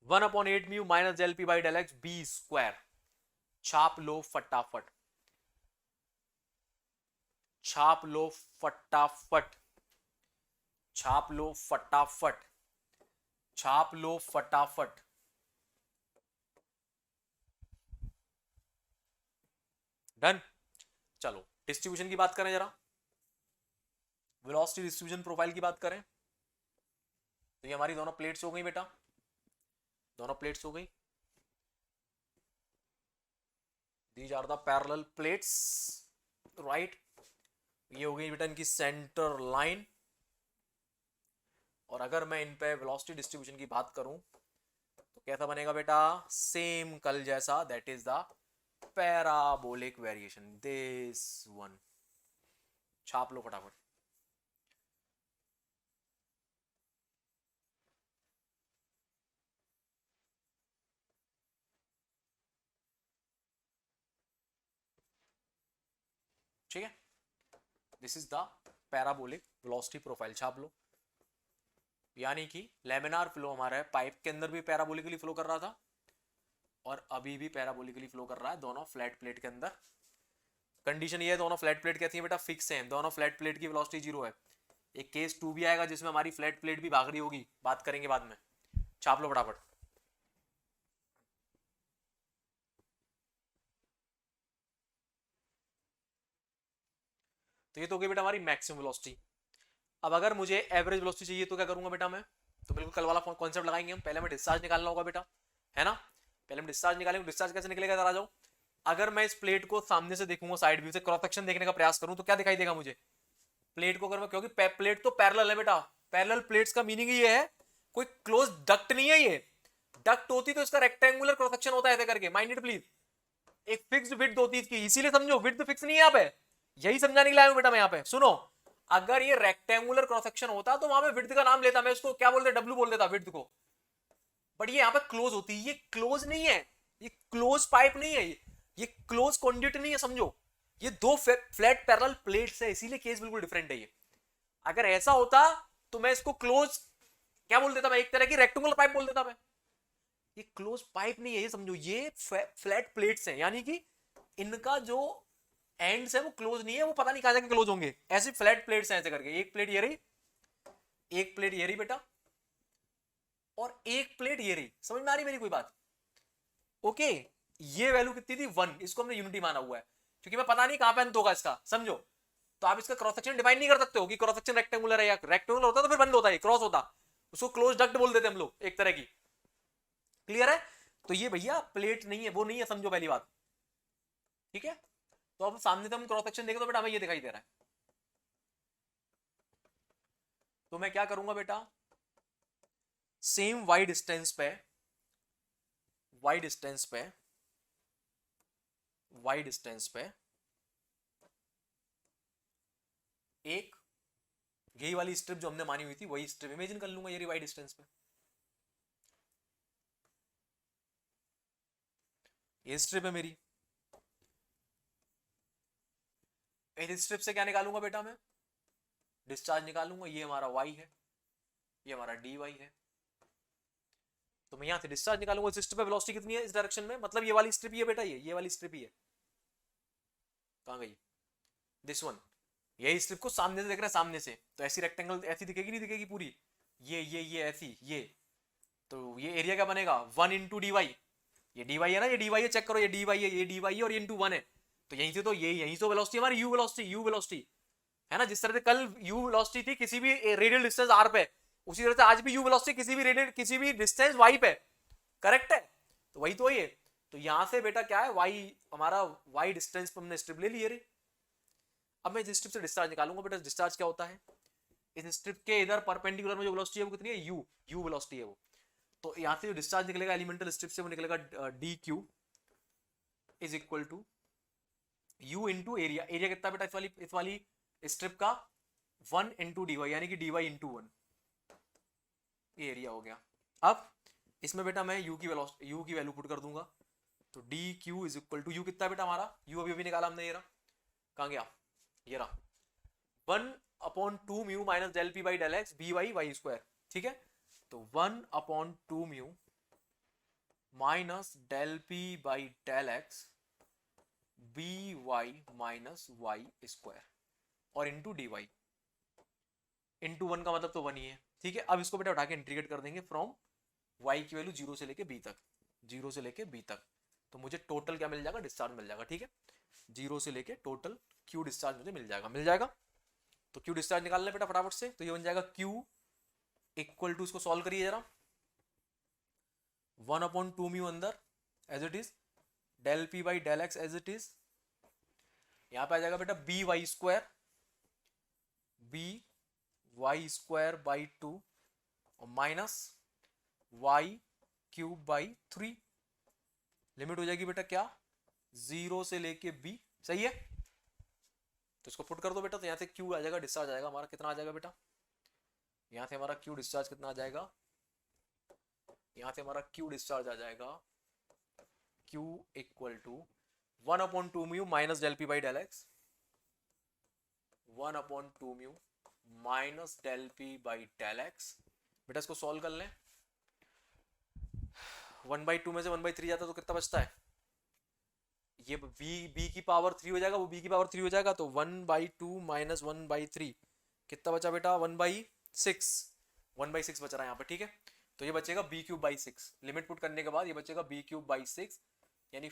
1/8 mu minus del p by del x b square, छाप लो फटाफट, छाप लो फटाफट, छाप लो फटाफट, छाप लो फटाफट। डन। चलो डिस्ट्रीब्यूशन की बात करें जरा, वेलोसिटी डिस्ट्रीब्यूशन प्रोफाइल की बात करें, तो ये हमारी दोनों प्लेट्स हो गई बेटा, दोनों प्लेट्स हो गई, these are the parallel plates, right, ये हो गई बेटा इनकी सेंटर लाइन, और अगर मैं इन पे वेलोसिटी डिस्ट्रीब्यूशन की बात करूं तो कैसा बनेगा बेटा, सेम कल जैसा, that is the parabolic variation, this one, छाप लो फटाफट। ठीक है, this is the parabolic velocity profile, छाप लो। यानी कि लेमिनार फ्लो हमारा है, पाइप के अंदर भी पैराबोलिकली फ्लो कर रहा था और अभी भी पैराबोलिकली फ्लो कर रहा है, दोनों फ्लैट प्लेट के अंदर। कंडीशन ये है, दोनों फ्लैट प्लेट कहती है बेटा फिक्स हैं, दोनों फ्लैट प्लेट की वेलोसिटी जीरो है। एक केस 2 भी आएगा जिसमें हमारी फ्लैट प्लेट भी भाग रही होगी, बात करेंगे बाद में। छाप लो फटाफट। तो ये तो हो गई बेटा हमारी मैक्सिमम वेलोसिटी। अब अगर मुझे एवरेज वेलोसिटी चाहिए तो क्या करूंगा बेटा मैं, तो बिल्कुल कल वाला कॉन्सेप्ट लगाएंगे हम। पहले हमें डिस्चार्ज निकालना होगा बेटा, है ना। पहले हम डिस्चार्ज निकालेंगे। डिस्चार्ज कैसे निकलेगा, इधर आ जाओ। अगर मैं इस प्लेट को सामने से देखूंगा, साइड व्यू से क्रॉस सेक्शन देखने का प्रयास करूं, तो क्या दिखाई देगा मुझे प्लेट को, अगर मैं, क्योंकि प्लेट तो पैरेलल है बेटा। पैरेलल प्लेट्स का मीनिंग ये है कोई क्लोज डक्ट नहीं है ये। डक्ट होती तो इसका रेक्टेंगुलर क्रॉस सेक्शन होता है ऐसे करके, माइंड इट प्लीज। एक फिक्स्ड विड्थ होती है इसकी, इसीलिए समझो विड्थ फिक्स नहीं है यहाँ पे, यही समझाने के लिए आया हूं बेटा मैं यहाँ पे। सुनो, अगर ये रेक्टेंगुलर क्रॉस सेक्शन होता तो वहां पे विड्थ का नाम लेता मैं, उसको क्या बोलते, डब्ल्यू बोल देता विड्थ को। बट ये यहाँ पे क्लोज होती है, ये क्लोज नहीं है, ये क्लोज पाइप नहीं है, ये क्लोज कंड्यूट नहीं है, समझो। ये दो फ्लैट पैरेलल प्लेट्स है, इसीलिए केस बिल्कुल डिफरेंट है ये। अगर ऐसा होता तो मैं इसको क्लोज क्या बोल देता मैं, एक तरह की रेक्टेंगुलर पाइप बोल देता मैं। ये क्लोज पाइप नहीं है, ये समझो, ये फ्लैट प्लेट्स हैं, यानी कि इनका जो एंड्स है वो क्लोज नहीं है, वो पता नहीं कहां जाके क्लोज होंगे। ऐसे फ्लैट प्लेट्स हैं ऐसे करके, एक प्लेट ये रही, एक प्लेट ये रही बेटा, और एक प्लेट ये रही। समझ में आ रही मेरी कोई बात? ओके, ये वैल्यू कितनी थी 1, इसको हमने यूनिटी माना हुआ है, क्योंकि मैं पता नहीं कहां पे अंत होगा इसका, समझो। तो आप इसका क्रॉस सेक्शन डिफाइन नहीं कर सकते हो कि क्रॉस सेक्शन रेक्टेंगुलर है, या रेक्टेंगुलर होता तो फिर बंद होता है, क्रॉस होता, उसको क्लोज डक्ट बोल देते हम लोग एक तरह की। क्लियर है? तो ये भैया प्लेट नहीं है, वो नहीं है, समझो पहली बात। ठीक है, तो अब सामने से हम क्रॉस सेक्शन देखें तो बेटा हमें ये दिखाई दे रहा है। तो मैं क्या करूंगा बेटा, सेम वाई डिस्टेंस पे, वाई डिस्टेंस पे, वाई डिस्टेंस पे एक यही वाली स्ट्रिप जो हमने मानी हुई थी वही स्ट्रिप इमेजिन कर लूंगा, ये वाई डिस्टेंस पे ये स्ट्रिप है मेरी। इस स्ट्रिप से क्या निकालूंगा बेटा मैं, डिस्चार्ज निकालूंगा। ये हमारा y है, ये हमारा dy है। तो मैं यहां से डिस्चार्ज निकालूंगा। इस स्ट्रिप पे वेलोसिटी कितनी है इस डायरेक्शन में, मतलब ये वाली स्ट्रिप ही है बेटा, ये वाली स्ट्रिप ही है। कहां गई, दिस वन। यही स्ट्रिप को सामने से देख रहे हैं, सामने से तो ऐसी रेक्टेंगल ऐसी दिखेगी नहीं दिखेगी पूरी, ये ऐसी, ये तो ये एरिया क्या बनेगा 1 इंटू डी वाई। ये डी वाई है ना, ये डी वाई है, चेक करो, ये डी वाई है, ये डी वाई है, और ये इंटू 1 है। तो यहीं से तो यहीं से वेलोसिटी हमारी यू वेलोसिटी, यू वेलोसिटी है ना। जिस तरह से कल यू वेलोसिटी थी किसी भी रेडियल डिस्टेंस आर पे, उसी तरह से आज भी यू वेलोसिटी किसी भी रेडियल किसी भी डिस्टेंस वाई पे, करेक्ट है। तो वही तो ये, तो यहां से बेटा क्या है, वाई हमारा वाई डिस्टेंस पर हमने स्ट्रिप ले ली रे। अब मैं इस स्ट्रिप से डिस्चार्ज निकालूंगा बेटा। डिस्चार्ज क्या होता है, इस स्ट्रिप के इधर परपेंडिकुलर में जो वेलोसिटी है वो कितनी है, यू वेलोसिटी है वो। तो यहां से जो डिस्चार्ज निकलेगा एलिमेंटल स्ट्रिप से वो निकलेगा d q is equal to u into area. Area कितना बेटा इस वाली स्ट्रिप का 1 इंटू डी वाई, यानी कि डी वाई इंटू 1, ये एरिया हो गया। अब इसमें बेटा मैं यू की वैल्यू पुट कर दूंगा। तो d q is equal to u कितना बेटा हमारा, यू अभी निकाला हमने, ये रहा, कहां गया, ये रहा 1/2 mu minus del p by del x b y y square. ठीक है, तो 1/2 mu minus del p by del x b y minus y square और इंटू डी वाई। इंटू 1 का मतलब तो 1 ही है। ठीक है, अब इसको बेटा उठा के इंटीग्रेट कर देंगे फ्रॉम y की वैल्यू 0 से लेके b तक, 0 से लेके b तक। तो मुझे टोटल क्या मिल जाएगा, डिस्चार्ज मिल जाएगा। ठीक है, 0 से लेके टोटल q डिस्चार्ज मुझे मिल जाएगा। तो q डिस्चार्ज निकालना बेटा फटाफट से। तो ये बन जाएगा q इक्वल टू, इसको सॉल्व करिए जरा, 1/2 म्यू अंदर as it is, del p by del x as it is, यहां पे आ जाएगा बेटा बी वाई स्क्वायर बाई 2 और minus y cube by 3। Limit हो जाएगी बेटा क्या, 0 से लेके B, सही है। तो इसको पुट कर दो बेटा, तो यहाँ से Q आ जाएगा, डिस्चार्ज आ जाएगा हमारा, कितना आ जाएगा बेटा, यहाँ से हमारा Q डिस्चार्ज कितना आ जाएगा, यहाँ से हमारा Q डिस्चार्ज आ जाएगा Q equal to 1/2 mu minus del p by del x, 1/2 mu minus del p by del x. बेटा इसको सॉल्व कर लें, 1/2 में से 1/3 जाता है तो कितना बचता है, ये b की पावर 3 हो जाएगा, वो b की पावर 3 हो जाएगा, तो 1/2 माइनस 1/3 कितना बचा बेटा, 1/6, 1/6 बच रहा है यहाँ पे, ठीक है। तो ये बचेगा b³/6, लिमिट पुट करने के बाद ये बचेगा b³/6, यानी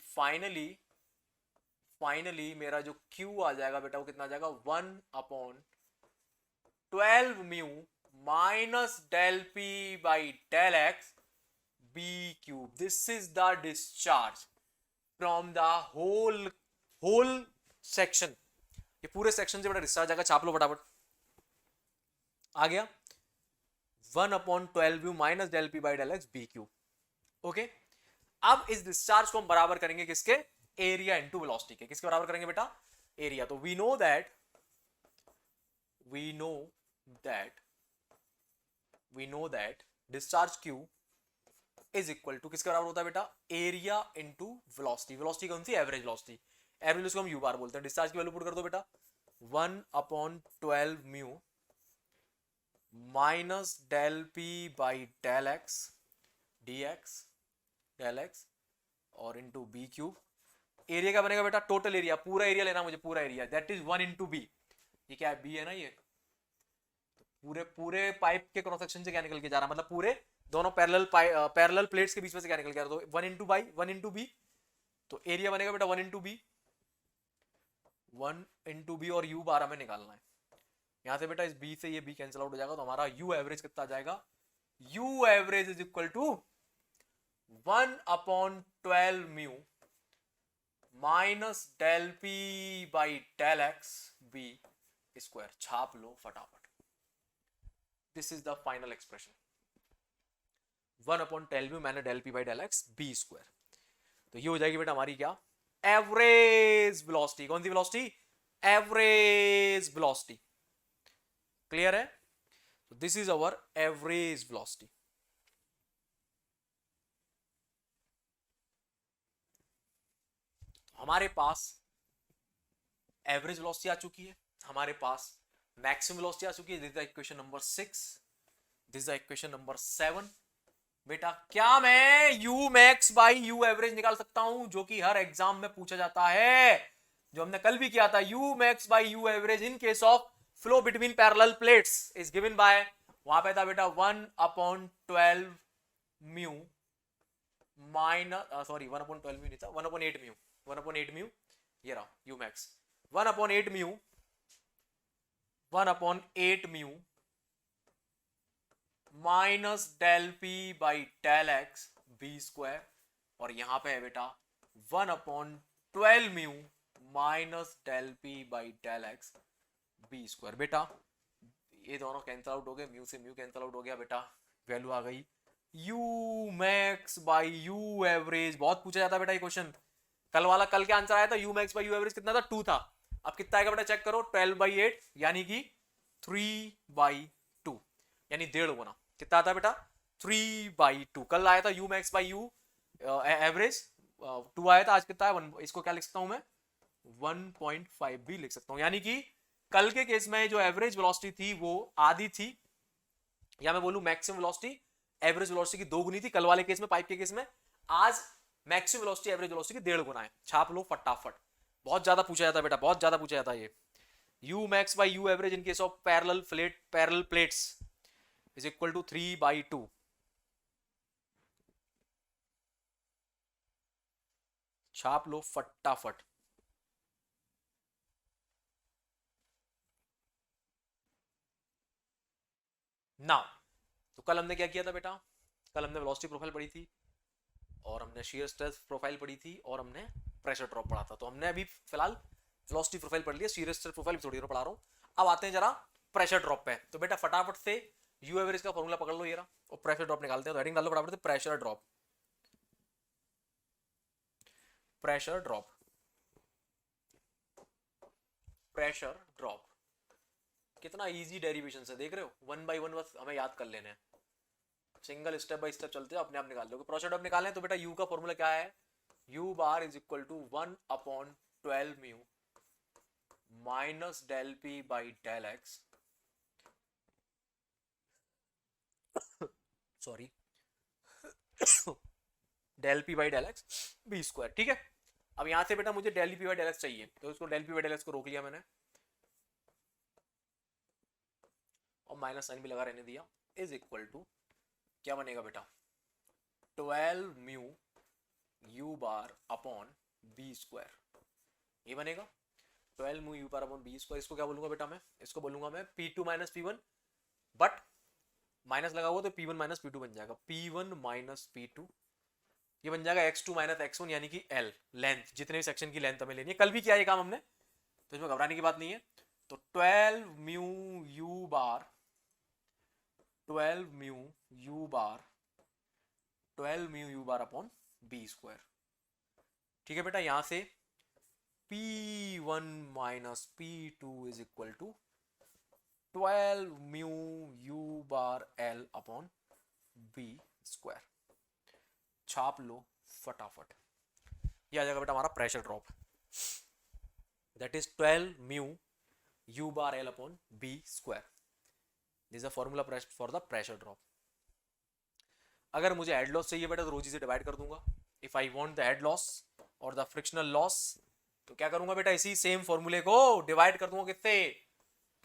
फाइनली मेरा जो q आ जाएगा बेटा वो कितना आ जाएगा, 1/12 mu minus del p by del x b³। This is the discharge from the whole section, ये पूरे सेक्शन से बेटा डिस्चार्ज आएगा, छाप लो फटाफट, आ गया 1/12 mu minus del p by del x b³। Okay, अब इस डिस्चार्ज को हम बराबर करेंगे किसके, एरिया इनटू वेलोसिटी के, किसके बराबर करेंगे बेटा, एरिया। तो we know that discharge Q is equal to किसके बराबर होता है बेटा, एरिया इनटू वेलोसिटी। वेलोसिटी कौन सी, एवरेज वेलोसिटी, एवरेज उसको हम u बार बोलते हैं। डिस्चार्ज की वैल्यू पुट कर दो बेटा, 1/12 mu minus del p by del x del x और इंटू b³। एरिया क्या बनेगा बेटा, टोटल एरिया, पूरा एरिया लेना मुझे, पूरा area, that is 1 into b। ये क्या है, b है ना, ये तो पूरे पाइप के क्रॉस सेक्शन से क्या निकल के जा रहा है, मतलब पूरे दोनों पैरेलल प्लेट्स के बीच में से क्या निकल के आ रहा है, तो 1 इंटू b, तो एरिया बनेगा बेटा 1 इंटू b और u बार हमें निकालना है। यहां से बेटा इस b से ये b कैंसिल आउट हो जाएगा, तो हमारा u एवरेज कितना आ जाएगा, u average is equal to 1/12 mu minus del p by del x b square. छाप लो फटाफट, this is the final expression, 1/12 mu minus del p by del x b square. तो ये हो जाएगी बेटा हमारी क्या, एवरेज वेलोसिटी। कौन सी वेलोसिटी, एवरेज वेलोसिटी। क्लियर है, तो this is our average velocity. हमारे पास एवरेज वेलोसिटी आ चुकी है, हमारे पास मैक्सिमम वेलोसिटी आ चुकी है, this is the equation number 6, this is the equation number 7। बेटा क्या मैं u max by u average निकाल सकता हूं, जो कि हर एग्जाम में पूछा जाता है, जो हमने कल भी किया था, u max by u average in case of flow between parallel plates is given by, वहां पे था बेटा 1/12 म्यू माइनस, सॉरी 1/12 म्यू नहीं था, 1/8 म्यू, ये रहा u max, 1/8 mu minus del p by del x b square, और यहां पे है बेटा 1/12 mu minus del p by del x b square. बेटा ये दोनों कैंसिल आउट हो गए, म्यू से म्यू कैंसिल आउट हो गया बेटा, वैल्यू आ गई u max by u average. बहुत पूछा जाता है बेटा ये क्वेश्चन, कल के आंसर आया था u max by u average कितना था, 2 था, अब कितना आएगा बेटा चेक करो, 12/8 यानी कि 3/2, यानी 1.5 गुना, कितना आता है बेटा 3/2। कल आया था u max by u average 2 आया था, आज कितना है 1, इसको क्या लिख सकता हूं मैं 1.5 भी लिख सकता हूं, यानी कि कल के केस में जो एवरेज वेलोसिटी थी वो आधी थी, या मैं बोलूं मैक्सिमम वेलोसिटी एवरेज वेलोसिटी की 2 गुनी थी कल वाले केस में, पाइप के केस में। आज मैक्सिमम वेलोसिटी एवरेज वेलोसिटी की 1.5 गुना है। छाप लो फटाफट, बहुत ज्यादा पूछा जाता है बेटा, बहुत ज्यादा पूछा जाता है ये। u max by u average in case of parallel plates is equal to 3/2। छाप लो फटाफट। नाउ तो कल हमने क्या किया था बेटा, कल हमने वेलोसिटी प्रोफाइल पढ़ी थी, और हमने शियर स्ट्रेस प्रोफाइल पढ़ी थी, और हमने प्रेशर ड्रॉप पढ़ा था। तो हमने अभी फिलहाल वेलोसिटी प्रोफाइल पढ़ लिया, शियर स्ट्रेस प्रोफाइल थोड़ी देर पढ़ा रहा हूं। अब आते हैं जरा प्रेशर ड्रॉप पे। तो बेटा फटाफट से यू एवरेज का फॉर्मूला पकड़ लो ये रहा, और प्रेशर ड्रॉप निकालते हैं। तो हेडिंग डाल लो फटाफट से, प्रेशर ड्रॉप। Pressure drop. कितना इजी डेरिवेशन है, देख रहे हो, वन बाय वन बस हमें याद कर लेने हैं, सिंगल स्टेप बाय स्टेप चलते हो, अपने आप निकाल लोगे। प्रेशर ड्रॉप निकालना है तो बेटा यू का फॉर्मूला क्या है, u bar is equal to 1/12 mu minus del p by del x, sorry, del p by del x b square. ठीक है, अब यहां से बेटा मुझे del p by del x चाहिए, तो इसको del p by del x को रोक लिया मैंने और माइनस साइन भी लगा रहने दिया, इज इक्वल टू क्या बनेगा बेटा, 12 mu u bar upon b square, ये बनेगा 12 mu u bar upon b square. इसको क्या बोलूंगा बेटा मैं, इसको बोलूंगा मैं P2 minus P1, but minus लगा हुआ तो P1 माइनस P2 बन जाएगा, P1 माइनस P2, ये बन जाएगा x2 माइनस x1 यानी कि L लेंथ, जितने भी सेक्शन की लेंथ हमें लेनी है, कल भी किया ये काम हमने, तो इसमें घबराने की बात नहीं है। तो 12 mu u bar 12 mu u bar 12 mu u bar upon b square. ठीक है बेटा, यहां से P1 minus P2 is equal to 12 mu u bar L upon b square, छाप लो फटाफट, ये आ जाएगा बेटा हमारा pressure drop, that is 12 mu u bar L upon b square, this is the formula for the pressure drop. अगर मुझे हेड लॉस चाहिए बेटा तो रोजी से डिवाइड कर दूंगा, if I want the head loss और द फ्रिक्शनल लॉस तो क्या करूंगा बेटा, इसी सेम फॉर्मूले को डिवाइड कर दूंगा किससे,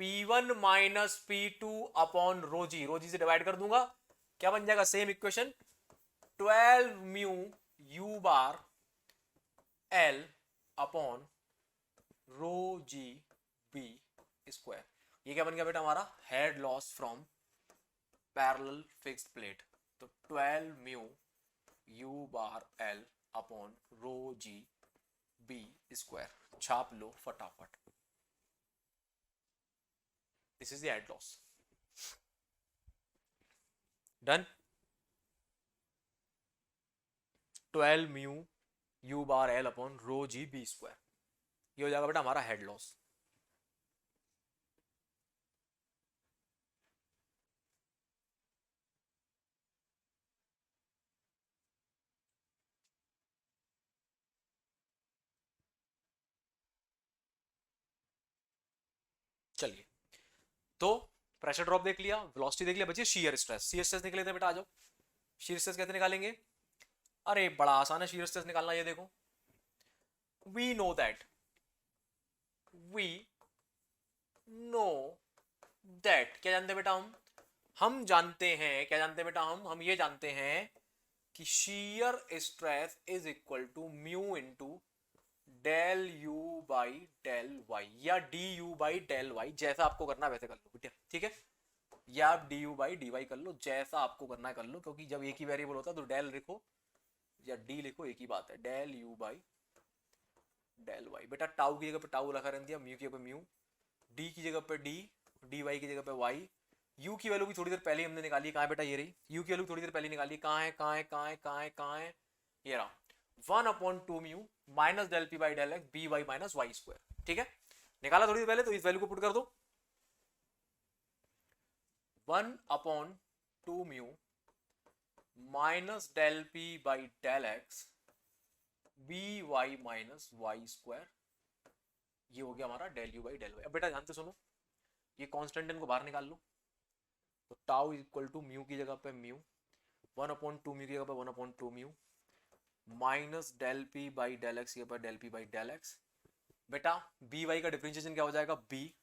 P1 माइनस P2 अपॉन रोजी, रोजी से डिवाइड कर दूंगा, क्या बन जाएगा same equation, 12 mu u bar L upon rho g b square. ये क्या बन गया बेटा हमारा head loss from parallel fixed plate, तो 12 mu u bar L upon rho g b square, छाप लो फटाफट, this is the head loss, done. 12 mu u bar L upon rho g b square, ये हो जाएगा बेटा हमारा हेड लॉस। चलिए, तो प्रेशर ड्रॉप देख लिया, वेलोसिटी देख लिया, बचिए शियर स्ट्रेस, शियर स्ट्रेस निकले थे बेटा, आ जाओ, शियर स्ट्रेस कैसे निकालेंगे, अरे बड़ा आसान है शियर स्ट्रेस निकालना, ये देखो, we know that, we know that, क्या जानते हैं बेटा हम जानते हैं, क्या जानते हैं बेटा हम ये जानते हैं कि shear stress is equal to mu into del u by del y, या d u by del y, जैसा आपको करना है वैसे कर लो बेटा, ठीक है, या आप d u by d y कर लो, जैसा आपको करना है कर लो, क्योंकि जब एक ही वेरिएबल होता है तो डेल लिखो या डी लिखो एक ही बात है, del u by del y. बेटा टाउ की जगह पे टाउ रखा रहने दिया, म्यू की जगह पे म्यू, डी की जगह पे डी, डी वाई की जगह पे वाई, यू की वैल्यू भी थोड़ी देर पहले हमने निकाली, कहाँ है बेटा, ये रही, यू की वैल्यू थोड़ी देर पहले निकाली, कहाँ है कहाँ है कहाँ है कहाँ है कहाँ है, ये रहा 1/2 mu minus del p by del x b y minus y square. ठीक है, निकाला थोड़ी देर पहले, तो इस वैल्यू को पुट कर दो, 1/2 mu minus del p by del x b y minus y square, ये हो गया हमारा del u by del y. अब बेटा ध्यान से सुनो, ये कांस्टेंट इनको बाहर निकाल लो, तो टाउ इक्वल टू म्यू की जगह पे म्यू, 1/2 म्यू की जगह पे 1/2 mu minus del p by del x के ऊपर del p by del x. बेटा बी वाई का डिफरेंशिएशन क्या हो जाएगा बी,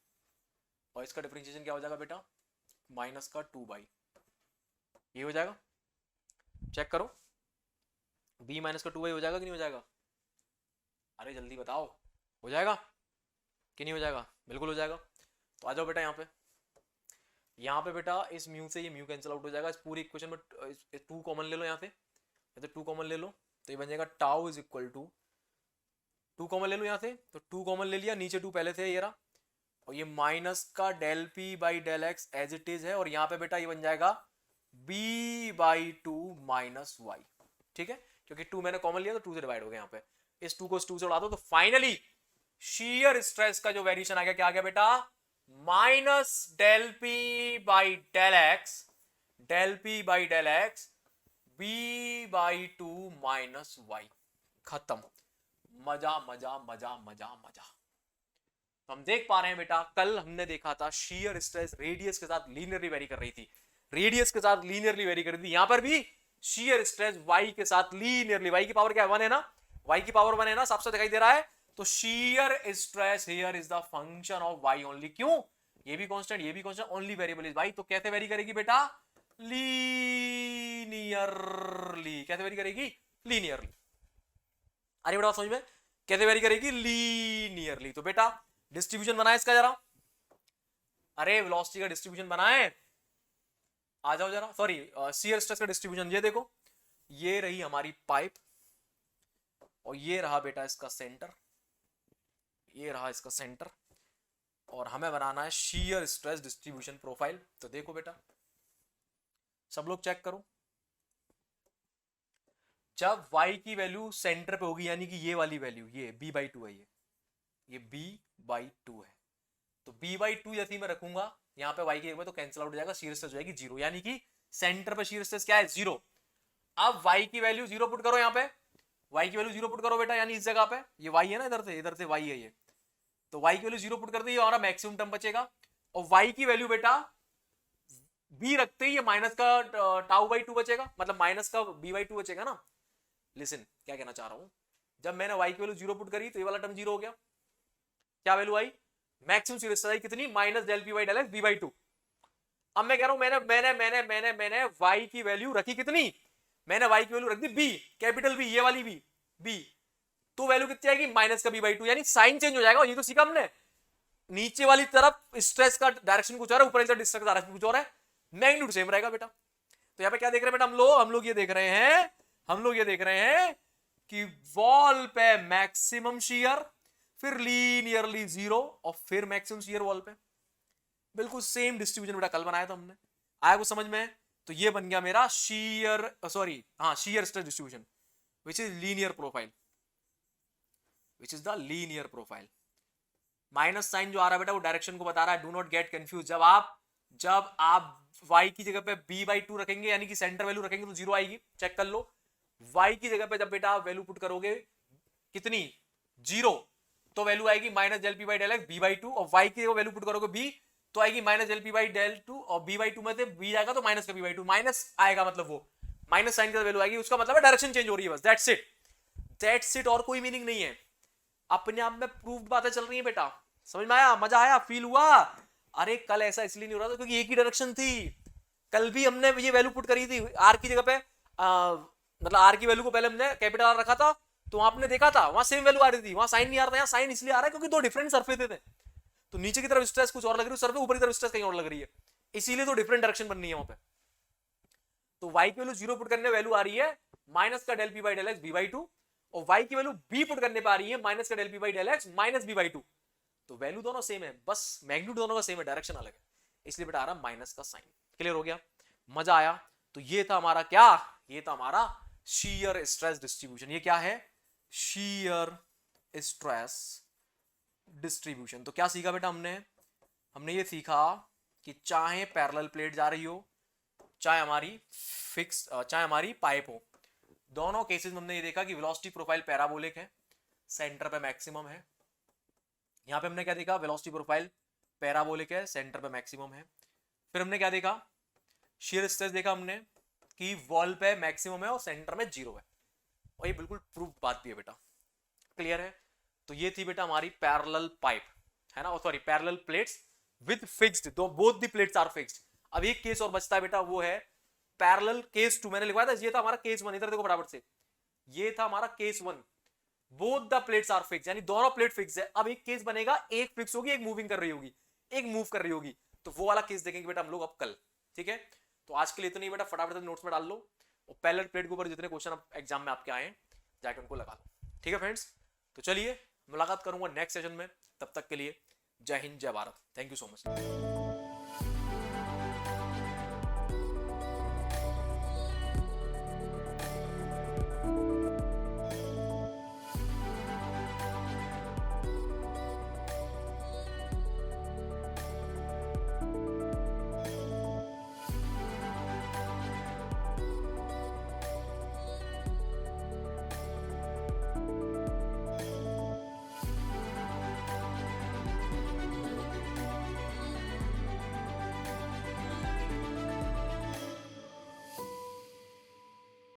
और इसका डिफरेंशिएशन क्या हो जाएगा बेटा माइनस का 2/, ये हो जाएगा, चेक करो, b माइनस का 2/, हो जाएगा कि नहीं हो जाएगा, अरे जल्दी बताओ, हो जाएगा कि नहीं हो जाएगा, बिल्कुल हो जाएगा। तो आ जाओ बेटा यहाँ पे बेटा इस म्यू से ये म्यू कैंसिल आउट हो जाएगा, इस पूरी इक्वेशन में 2 कॉमन ले लो, यहाँ से तो 2 कॉमन ले लो, तो ये बन जाएगा tau is equal to 2 common ले लो यहाँ से, तो 2 कॉमन ले लिया, नीचे 2 पहले से ये रहा, और ये माइनस का del p by del x as it is है, और यहाँ पे बेटा ये बन जाएगा b बाई 2 माइनस वाई। ठीक है, क्योंकि 2 मैंने कॉमन लिया तो 2 से डिवाइड हो गया, यहाँ पे इस 2 को इस 2 से उड़ा दो, तो फाइनली शीयर स्ट्रेस का जो वेरिएशन आ गया, क्या आ गया बेटा, minus del p by del x, del p by del x b by two minus y. खत्म। मजा मजा मजा मजा मजा। हम देख पा रहे हैं बेटा, कल हमने देखा था शीयर स्ट्रेस रेडियस के साथ लीनियरली वेरी कर रही थी, रेडियस के साथ लीनियरली वेरी कर रही थी। यहां पर भी शीयर स्ट्रेस वाई के साथ लीनियरली, वाई की पावर क्या है, 1 है ना, वाई की पावर 1 है ना, साफ साफ दिखाई दे रहा है। तो shear stress here is the function of y only. क्यों, ये भी कांस्टेंट ये भी constant, only variable is y. तो कैसे वेरी करेगी बेटा, लीनियरली। कैसे वेरी करेगी, लीनियरली। अरे बेटा समझ में, कैसे वेरी करेगी, लीनियरली। तो बेटा डिस्ट्रीब्यूशन बनाए इसका जरा, अरे वेलोसिटी का डिस्ट्रीब्यूशन बनाए, आ जाओ जरा। सॉरी, शियर स्ट्रेस का डिस्ट्रीब्यूशन। ये देखो, ये रही हमारी पाइप और ये रहा बेटा इसका सेंटर, ये रहा इसका सेंटर, और हमें बनाना है शियर स्ट्रेस डिस्ट्रीब्यूशन प्रोफाइल। तो देखो बेटा, सब लोग चेक करो, जब y की वैल्यू सेंटर पे होगी, यानी कि ये वाली वैल्यू, ये b/2 है, ये b/2 है, तो b/2 जैसे मैं रखूंगा यहाँ पे y की जगह, तो कैंसिल आउट हो जाएगा, शीयर स्ट्रेस हो जाएगी 0, यानी कि सेंटर पे शीयर स्ट्रेस क्या है, 0। अब y की वैल्यू 0 पुट करो, यहाँ पे y की वैल्यू 0 पुट करो बेटा, यानी इस जगह पे ये y है ना, इधर से y है ये, तो y की वैल्यू 0 पुट कर दी, हमारा मैक्सिमम टर्म बचेगा। और y की वैल्यू बेटा b रखते ही ये माइनस का τ/2 बचेगा, मतलब माइनस का b/2 बचेगा ना। लिसन, क्या कहना चाह रहा हूं, जब मैंने y की वैल्यू 0 पुट करी तो ये वाला टर्म 0 हो गया। क्या वैल्यू आई, मैक्सिमम शीयर स्ट्रेस कितनी, माइनस del p by del x b/2। अब मैं कह रहा हूं, मैंने y की वैल्यू रखी कितनी, मैंने y की वैल्यू रख दी b, कैपिटल B, ये वाली b, तो वैल्यू कितनी आएगी, माइनस का b/2, यानी साइन चेंज हो जाएगा। ये तो सीखा हमने, नीचे वाली तरफ स्ट्रेस का डायरेक्शन कुछ और है, ऊपर वाली तरफ स्ट्रेस का डायरेक्शन कुछ और है, मैग्नीट्यूड सेम रहेगा बेटा। तो यहाँ पे क्या देख रहे हैं बेटा हम लोग ये देख रहे हैं कि वॉल पे मैक्सिमम शियर, फिर लीनियरली 0, और फिर मैक्सिमम शियर वॉल पे। बिल्कुल सेम डिस्ट्रीब्यूशन बेटा कल बनाया था हमने, आया कुछ समझ में। तो ये बन गया मेरा shear shear stress distribution which is linear profile, minus sign जो आ रहा है बेटा वो डायरेक्शन को बता रहा है, डू नॉट गेट कंफ्यूज। जब आप y की जगह पे b/2 रखेंगे, यानी कि सेंटर वैल्यू रखेंगे, तो 0 आएगी, चेक कर लो। y की जगह पे जब बेटा आप वैल्यू पुट करोगे कितनी, 0, तो वैल्यू आएगी minus del p by del x b/2, और y की जगह वैल्यू पुट करोगे b, तो आएगी minus del p by del 2, और b/2 में से b जाएगा तो माइनस का b/2, माइनस आएगा, मतलब वो माइनस साइन का वैल्यू आएगी, उसका मतलब है डायरेक्शन चेंज हो रही है, बस दैट्स इट, और कोई मीनिंग नहीं है। अपने आप में प्रूव्ड बातें चल रही है बेटा, समझ में आया, मजा आया, फील हुआ। अरे कल ऐसा इसलिए नहीं हो रहा था क्योंकि एक ही डायरेक्शन थी, कल भी हमने ये वैल्यू पुट करी थी आर की जगह पे, मतलब आर की वैल्यू को पहले हमने कैपिटल आर रखा था, तो आपने देखा था वहां सेम वैल्यू आ रही थी, वहां साइन नहीं आ रहा था, यहाँ साइन इसलिए आ रहा है क्योंकि दो डिफरेंट सरफेस थे, तो नीचे की तरफ स्ट्रेस कुछ और लग रही है, सरफेस ऊपर की तरफ स्ट्रेस कहीं और लग रही है, इसीलिए तो डिफरेंट डायरेक्शन बन रही है वहां पे। तो y की वैल्यू 0 पुट करने वैल्यू आ रही है माइनस का del p by del x b/2, और y की वैल्यू b पुट करने पर आ रही है माइनस का del p by del x minus b/2, तो वैल्यू दोनों सेम है, बस मैग्नीट्यूड दोनों का सेम है, डायरेक्शन अलग है, इसलिए बेटा आ रहा माइनस का साइन। क्लियर हो गया, मजा आया। तो ये था हमारा क्या, ये था हमारा शीयर स्ट्रेस डिस्ट्रीब्यूशन। ये क्या है, शीयर स्ट्रेस डिस्ट्रीब्यूशन। तो क्या सीखा बेटा हमने ये सीखा कि चाहे पैरेलल प्लेट जा रही हो, चाहे हमारी पाइप हो, दोनों केसेस में हमने ये देखा कि वेलोसिटी प्रोफाइल पैराबोलिक है, सेंटर पे मैक्सिमम है। यहां पे हमने क्या देखा, वेलोसिटी प्रोफाइल पैराबोलिक है, सेंटर पे मैक्सिमम है। फिर हमने क्या देखा, शियर स्ट्रेस देखा हमने कि वॉल पे मैक्सिमम है और सेंटर में 0 है, और ये बिल्कुल प्रूफ बात भी है बेटा। क्लियर है। तो ये थी बेटा हमारी पैरेलल पाइप, है ना, sorry parallel plates with fixed, दो both the plates are fixed. अब एक केस और बचता है बेटा, वो है पैरेलल केस 2, मैंने लिखवाया था, ये था हमारा केस 1, इधर देखो बराबर से, ये था हमारा case 1, both the plates are fixed, यानी दोनों प्लेट फिक्स है। अब एक केस बनेगा, एक फिक्स होगी, एक मूविंग कर रही होगी, एक मूव कर रही होगी, तो वो वाला केस देखेंगे बेटा हम लोग अब कल। ठीक है, तो आज के लिए इतना ही बेटा, फटाफट नोट्स में डाल लो, और पैरेलल प्लेट के ऊपर जितने क्वेश्चन एग्जाम में आपके आए जाके उनको लगा लो। ठीक है फ्रेंड्स, तो चलिए मुलाकात करूंगा नेक्स्ट सेशन में, तब तक के लिए जय हिंद जय Bharat, thank you so much.